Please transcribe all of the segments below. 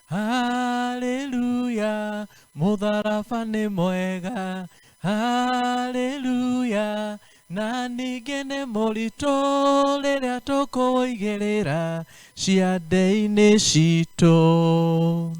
Hallelujah, mutharaba nĩ mwega. Hallelujah, na ningĩ nĩ mũritũ rĩrĩa tũkũũigĩrĩra ciande-inĩ citũ.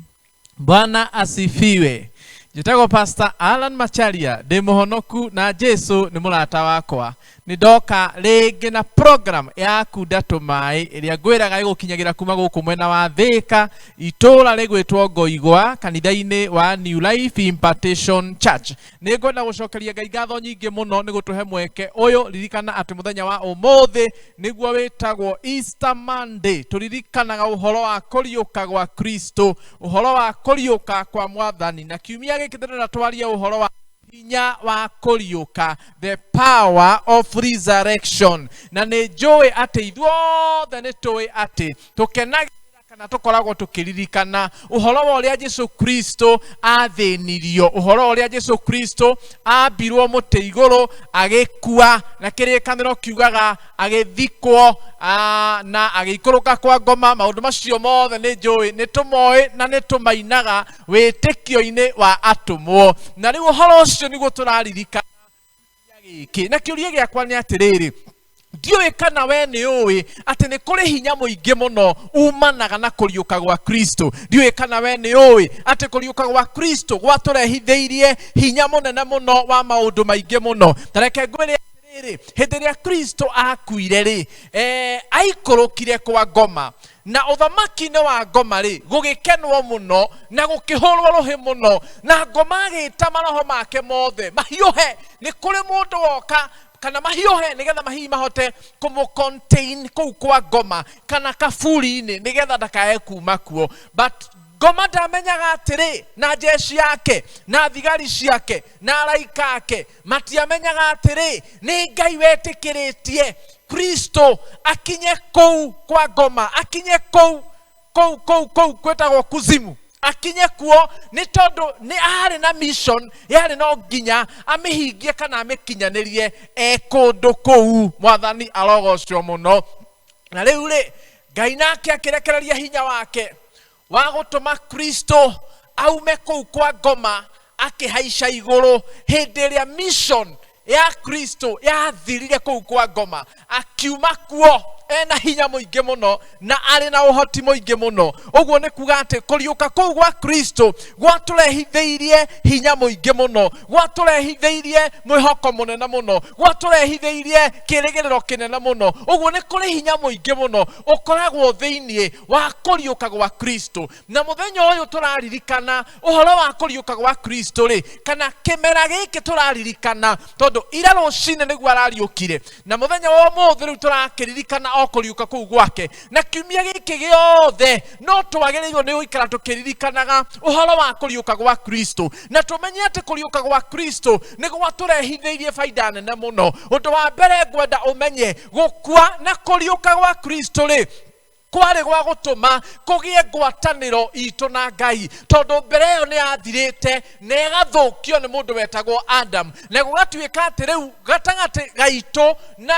Bwana asifiwe. Jitego Pastor Allan Macharia, de muhonoku na Jesu ni mũrata wakwa. Nidoka rĩngĩ na program ya kundatu mai iria ngwĩraga ĩgũkinyagira kuma gũkũ mwena wa Thika, itũra rĩgwĩtwo Ngoigwa, kanitha-inĩ wa New Life Impartation Church. Nĩngwenda gũcokeria Ngai ngatho nyingĩ mũno nĩ gũtũhe mweke ũyũ. Ririkana atĩ mũthenya wa ũmũthĩ nĩguo wĩtagwo Easter Monday. Tũririkanaga ũhoro wa kũriũka gwa Kristo, ũhoro wa kũriũka kwa Mwathani, na kiumia gĩkĩ tũrenda twarie ũhoro wa hinya wa kũriũka, the power of resurrection. Na nĩ njũĩ atĩ ithuothe nĩ tũĩ atĩ tũkenagĩrĩra kana tũkoragwo tũkĩririkana ũhoro wa ũrĩa Jesu Kristo athĩnirio, ũhoro wa ũrĩa Jesu Kristo ambirwo mũtĩ igũrũ agĩkua, na kĩrĩkanĩro kiugaga agĩthikwo na agĩikũrũka kwa ngoma. Maũndũ macio mothe nĩ njũĩ, nĩ tũmoĩ na nĩ tũmainaga wĩtĩkio-inĩ wa atũmwo. Na rĩu ũhoro ũcio nĩguo tũraririkana gĩkĩ. Na kĩũria gĩakwa nĩ atĩrĩrĩ, ndiũĩ kana we nĩ ũĩ atĩ nĩ kũrĩ hinya mũingĩ mũno umanaga na kũriũka gwa Kristo. Ndiũĩ kana we nĩ ũĩ atĩ kũriũka gwa Kristo gwatũrehithĩirie hinya mũnene mũno wa maũndũ maingĩ mũno. Ta reke ngwĩre atĩrĩrĩ, hĩndĩ ĩrĩa Kristo akuire rĩ, aikũrũkire kwa ngoma, na ũthamaki-inĩ wa ngoma rĩ, gũgĩkenwo mũno na gũkĩhũrwo rũhĩ mũno, na ngoma agĩĩta maroho make mothe mahiũhe. Nĩ kũrĩ mũndũ woka kana mahiũhe nĩgetha mahihi mahote kũmũ-contain kũu kwa ngoma kana kaburi-inĩ nĩgetha ndakae kuma kuo. But ngoma ndamenyaga atĩrĩ, na jeshi yake na thigari ciake na araika ake matiamenyaga atĩrĩ, nĩ Ngai wetĩkĩrĩtie Kristo akinye kũu kwa ngoma, akinye kũu kwĩtagwo kuzimu, akinye kuo nĩ tondũ nĩ arĩ na mission, yarĩ no nginya amĩhingie kana amĩkinyanĩrie kũndũ kũu. Mwathani arogocwo mũno. Na rĩu rĩ, Ngai nake akĩrekereria hinya wake wa gũtũma Kristo aume kũu kwa ngoma akĩhaica igũrũ. Hĩndĩ ĩrĩa mission ya Kristo yathirire kũu kwa ngoma, akiuma kuo ena hinya mũingĩ mũno na arĩ na ũhoti mũingĩ mũno. Ũguo nĩ kuga atĩ kũriũka kũu gwa Kristo gwatũrehithĩirie hinya mũingĩ mũno, gwatũrehithĩirie mwĩhoko mũnene mũno, gwatũrehithĩirie kĩrĩgĩrĩro kĩnene mũno. Ũguo nĩ kũrĩ hinya mũingĩ mũno ũkoragwo thĩinĩ wa kũriũka gwa Kristo. Na mũthenya ũyũ tũraririkana ũhoro wa kũriũka gwa Kristo rĩ, kana kĩmera gĩkĩ tũraririkana tondũ ira rũcinĩ nĩguo arariũkire, na mũthenya wa ũmũthĩ rĩu tũrakĩririkana o kũriũka kũu gwake. Na kiumia gĩkĩ gĩothe no twagĩrĩirwo nĩ gũikara tũkĩririkanaga ũhoro wa kũriũka gwa Kristo, na tũmenye atĩ kũriũka gwa Kristo nĩ gwatũrehithĩirie baida nene mũno. Ũndũ wa mbere ngwenda ũmenye, gũkua na kũriũka gwa Kristo rĩ, kwarĩ gwa gũtũma kũgĩe ngwatanĩro itũ na Ngai, tondũ mbere ĩyo nĩ yathirĩte na ĩgathũkio nĩ mũndũ wetagwo Adam, na gũgatuĩka atĩ rĩu gatagatĩ gaitũ na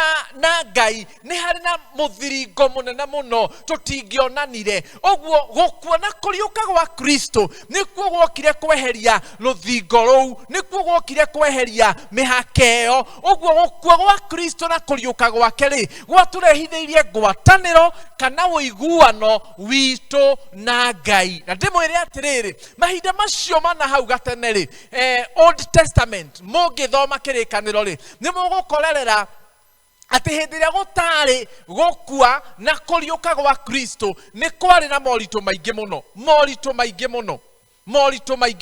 Ngai nĩ harĩ na mũthiringo mũnene mũno tũtingĩonanire. Ũguo gũkua na kũriũka gwa Kristo nĩkuo gwokire kweheria rũthingo rũu, nĩkuo gwokire kweheria mĩhaka ĩyo. Ũguo gũkua gwa Kristo na kũriũka gwake rĩ, gwatũrehithĩirie ngwatanĩro kana ũiguano witũ na Ngai. Na ndĩmwĩre atĩrĩrĩ, mahinda macio mana hau gatene rĩ, Old Testament mũngĩthoma kĩrĩkanĩro rĩ, nĩ mũgũkorerera atĩ hĩndĩ ĩrĩa gũtarĩ gũkua na kũriũka gwa Kristo nĩ kwarĩ na moritũ maingĩ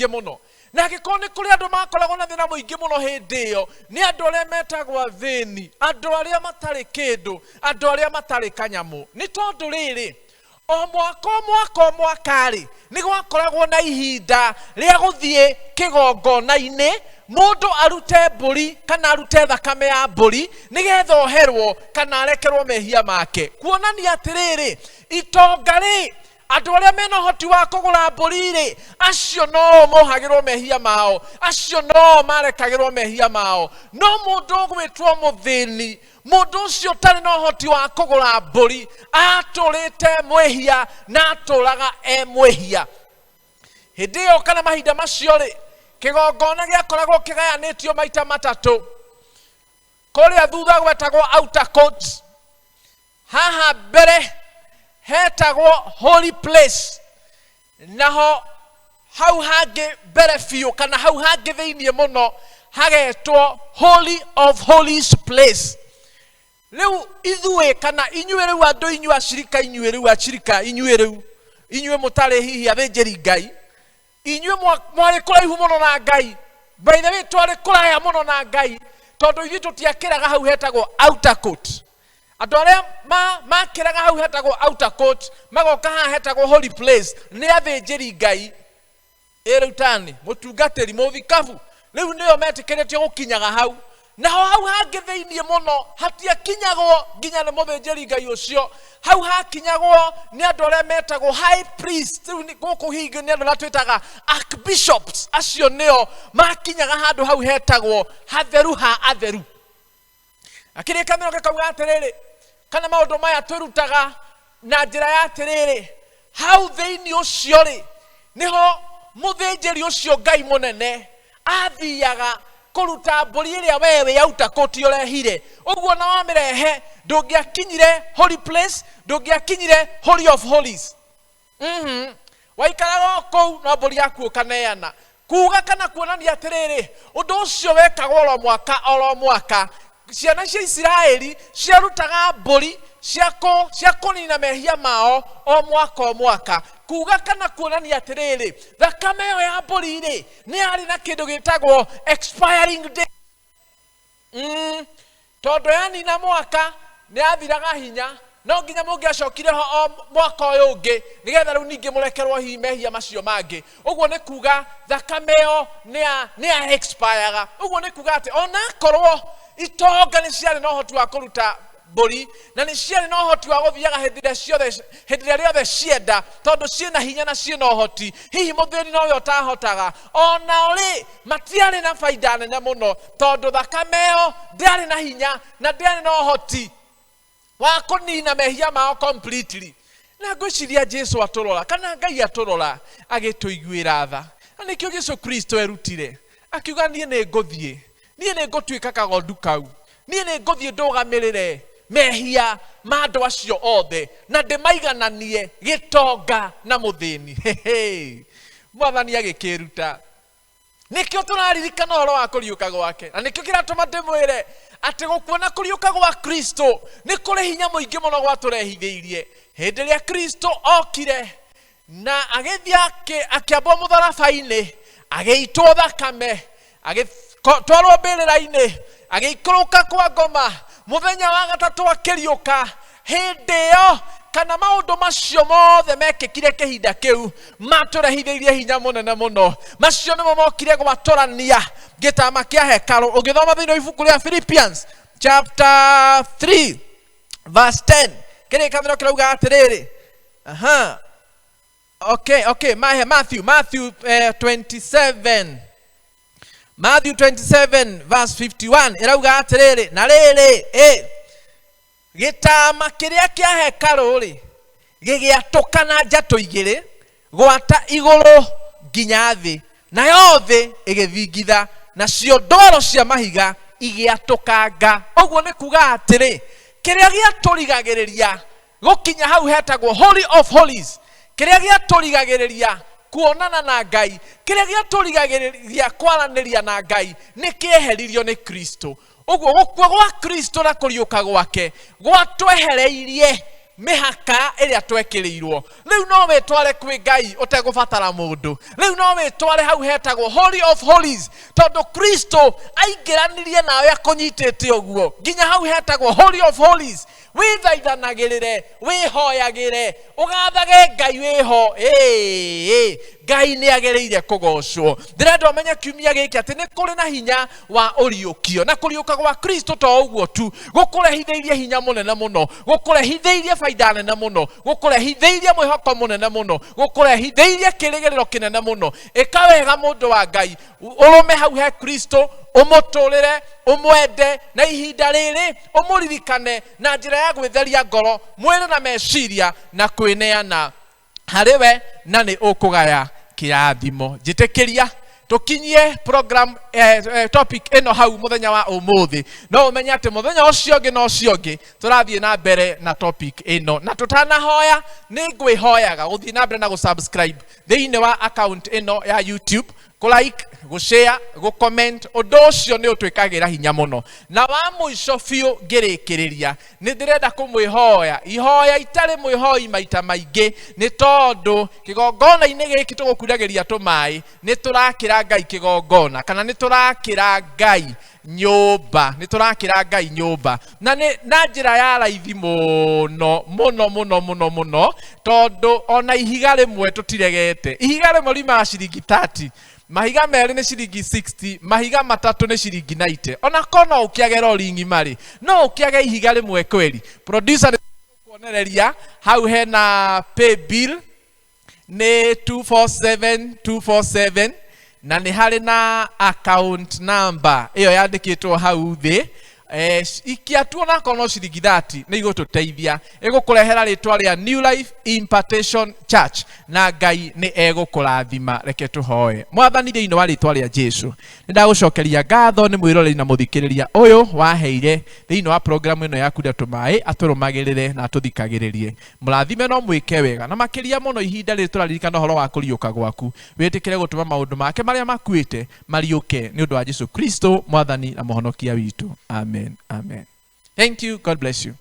mũno. Na angĩkorwo nĩ kũrĩ andũ makoragwo na thĩna mũingĩ mũno hĩndĩ ĩyo, nĩ andũ arĩa metagwo athĩni, andũ arĩa matarĩ kĩndũ, andũ arĩa matarĩ kanyamũ. Nĩ tondũ rĩrĩ, o mwaka rĩ, nĩ gwakoragwo na ihinda rĩa gũthiĩ kĩgongona-inĩ, mũndũ arute mbũri kana arute thakame ya mbũri nĩgetha oherwo kana arekerwo mehia make. Kuonania atĩrĩrĩ, itonga rĩ, Andũ arĩa mena ũhoti wa kũgũra mbũri-rĩ, acio no mohagĩrwo mehia mao, acio no marekagĩrwo mehia mao. No mũndũ ũgwĩtwo mũthĩni, mũndũ ũcio ũtarĩ na ũhoti wa kũgũra mbũri, atũrĩte mwĩhia na atũraga mwĩhia. Hĩndĩ ĩyo kana mahinda macio-rĩ, kĩgongona gĩakoragwo kĩgayanĩtio maita matatũ. Kũrĩa thutha gwetagwo outer court, haha mbere hetagwo holy place, naho hau hangĩ mbere biũ kana hau hangĩ thĩiniĩ mũno hagetwo holy of holies place. Rĩu ithuĩ kana inyuĩ rĩu andũ inyuĩ acirika inyuĩ rĩu acirika inyuĩ rĩu inyuĩ mũtarĩ hihi athĩnjĩri Ngai, inyuĩ mwarĩ kũraihu mũno na Ngai, by the way twarĩ kũraya mũno na Ngai, tondũ ithuĩ tũtiakĩraga hau hetagwo outer court. Andũ arĩa makĩraga hau hetagwo outer court, magoka haha hetagwo holy place, nĩ athĩnjĩri Ngai. Rĩu tani mũtungatĩri mũthikabu, rĩu nĩo metĩkĩrĩtio gũkinyaga hau. Naho hau hangĩ thĩiniĩ mũno hatiakinyagwo nginya nĩ mũthĩnjĩri Ngai ũcio, hau hakinyagwo nĩ andũ arĩa metagwo high priest. Rĩu gũkũ hihi nĩ andũ arĩa twĩtaga archbishops, acio nĩo makinyaga handũ hau hetagwo hatheru ha atheru. Akĩrĩkanĩro gĩkauga atĩrĩrĩ, kana maũndũ maya twĩrutaga na njĩra ya atĩrĩrĩ, hau thĩinĩ ũcio-rĩ nĩho mũthĩnjĩri ũcio Ngai mũnene athiaga kũruta mbũri ĩrĩa we wĩ outer court ũrehire. Ũguo na wamĩrehe ndũngĩakinyire holy place, ndũngĩakinyire holy of holies. Waikaraga kũu no mbũri yaku ũkaneana. Kuuga kana kuonania atĩrĩrĩ, ũndũ ũcio wekagwo oro mwaka. Ciana cia Isiraeli ciarutaga mbũri cia kũnina mehia mao o mwaka. Kuuga kana kuonania atĩrĩrĩ, thakame ĩyo ya mbũri-rĩ nĩ yarĩ na kĩndũ gĩtagwo expiring date. Tondũ yanina mwaka nĩ yathiraga hinya, no nginya mũngĩacokire ho o mwaka ũyũ ũngĩ nĩgetha rĩu ningĩ mũrekerwo hihi mehia macio mangĩ. Ũguo nĩ kuuga thakame ĩyo nĩ ya expireaga. Ũguo nĩ kuuga atĩ onakorwo itonga nĩ ciarĩ na ũhoti wa kũruta mbũri, na nĩ ciarĩ na ũhoti wa gũthiaga hĩndĩ ĩrĩa rĩothe cienda, tondũ ciĩna hinya na ciĩna ũhoti, hihi mũthĩni nowe ũtahotaga, onao-rĩ matiarĩ na baida nene mũno, tondũ thakame ĩyo ndĩarĩ na hinya na ndĩarĩ na ũhoti wa kũnina mehia mao completely. Na ngwĩciria Jesu atũrora kana Ngai atũrora agĩtũiguĩra tha. Na nĩkĩo Jesu Kristo erutire akiuga, niĩ nĩ ngũtuĩka kagondu kau, niĩ nĩ ngũthiĩ ndũgamĩrĩre mehia ma andũ acio othe na ndĩmaigananie gĩtonga na mũthĩni. Mwathani agĩkĩruta. Nĩkĩo tũraririkana ũhoro wa kũriũka gwake, na nĩkĩo kĩratũma ndĩmwĩre atĩ gũkuona kũriũka gwa Kristo nĩ kũrĩ hinya mũingĩ mũno gwatũrehithĩirie. Hĩndĩ ĩrĩa Kristo okire na agĩthiĩ akĩambwo mũtharaba-inĩ, agĩitwo thakame, agĩtwarwo mbĩrĩra-inĩ, agĩikũrũka kwa ngoma, mũthenya wa gatatũ akĩriũka. Hĩndĩ ĩyo kana maũndũ macio mothe mekĩkire kĩhinda kĩu matũrehithĩirie hinya mũnene mũno. Macio nĩmo mokire gwatũrania gĩtama kĩa hekarũ. Ũngĩthoma thĩinĩ wa ibuku rĩa Philippians chapter 3 verse 10, kĩrĩkanĩro kĩrauga atĩrĩrĩ, Matthew 27 Matthew 27 verse 51 ĩrauga atĩrĩrĩ, na rĩrĩ gĩtama kĩrĩa kĩa hekarũ-rĩ gĩgĩatũkana njatũ igĩrĩ gwata igũrũ nginya thĩ, nayo thĩ ĩgĩthingitha, nacio ndwaro cia mahiga igĩatũkanga. Ũguo nĩ kuuga atĩrĩ, kĩrĩa gĩatũrigagĩrĩria gũkinya hau hetagwo holy of holies, kĩrĩa gĩatũrigagĩrĩria kuonana na Ngai, kĩrĩa gĩatũrigagĩrĩria kwaranĩria na Ngai nĩ kĩeheririo nĩ Kristo. Ũguo gũkua gwa Kristo na kũriũka gwake gwatwehereirie mĩhaka ĩrĩa twekĩrĩirwo. Rĩu no wĩtware kwĩ Ngai ũtegũbatara mũndũ, rĩu no wĩtware hau hetagwo holy of holies, tondũ Kristo aingĩranirie nawe akũnyitĩte ũguo nginya hau hetagwo holy of holies. Wĩthaithanagĩrĩre, wĩhoyagĩre, ũgathage Ngai wĩho. Ngai nĩ agereire kũgocwo. Ndĩrenda ũmenye kiumia gĩkĩ atĩ nĩ kũrĩ na hinya wa ũriũkio, na kũriũka gwa Kristo to ũguo tu gũkũrehithĩirie hinya mũnene mũno, gũkũrehithĩirie faida nene mũno, gũkũrehithĩirie mwĩhoko mũnene mũno, gũkũrehithĩirie kĩrĩgĩrĩro kĩnene mũno. Ĩka wega mũndũ wa Ngai, ũrũme hau he Kristo, ũmũtũrĩre, ũmwende, na ihinda rĩrĩ ũmũririkane na njĩra ya gwĩtheria ngoro, mwĩrĩ na meciria, na kwĩneana harĩ we, na nĩ ũkũgaya kĩrathimo. Njĩtĩkĩria tukinyie program topic eno hau muthenya wa umuthi, no umenye ati muthenya ucio ngi no cio ngi turathie na mbere na topic eno, na tutanahoya ni ngwihoyaga guthie na mbere na gusubscribe thiini wa account eno ya YouTube, like, share, comment. Undu ucio ni utwikagira hinya muno. Na wa muico biu ngirikiriria ni ndirenda kumwihoya ihoya itari mwihoi maita maingi, ni tondu kigongona-ini giki tugukuragiria tumai ni turakira Ngai kigongona, kana ni turakira Ngai nyumba, ni turakira Ngai nyumba, na na njira ya raithi muno muno muno muno muno, tondu ona ihiga rimwe tutiregete. Ihiga rimwe rima ciringi 30, mahiga meri ni ciringi 60, mahiga matatu ni ciringi 90. Ona kono ukiagera oringi mari, no ukiage ihiga rimwe kweli. Producer ni kuonereria hau hena pay bill ni 247247, na ni hari na account number iyo yandikitwo hau thi. Ikiatuona kono ciringi 30 ni igututeithia, igukurehera ritwa ria New Life Impartation Church, na Ngai ni egukurathima. Reke tuhoe. Mwathani thiini wa ritwa ria Jesu, nindagucokeria ngatho ni mwiroreri na muthikiriria uyu waheire thiini wa program ino ya Kuria Tumai aturumagirire na atuthikagiririe. Murathime no mwike wega, na makiria muno ihinda riri turaririkana horo wa kuriuka gwaku, witikire gutuma maundu make maria makuite mariuke ni undu wa Jesu Kristo mwathani na muhonokia witu. Amen. Amen. Thank you. God bless you.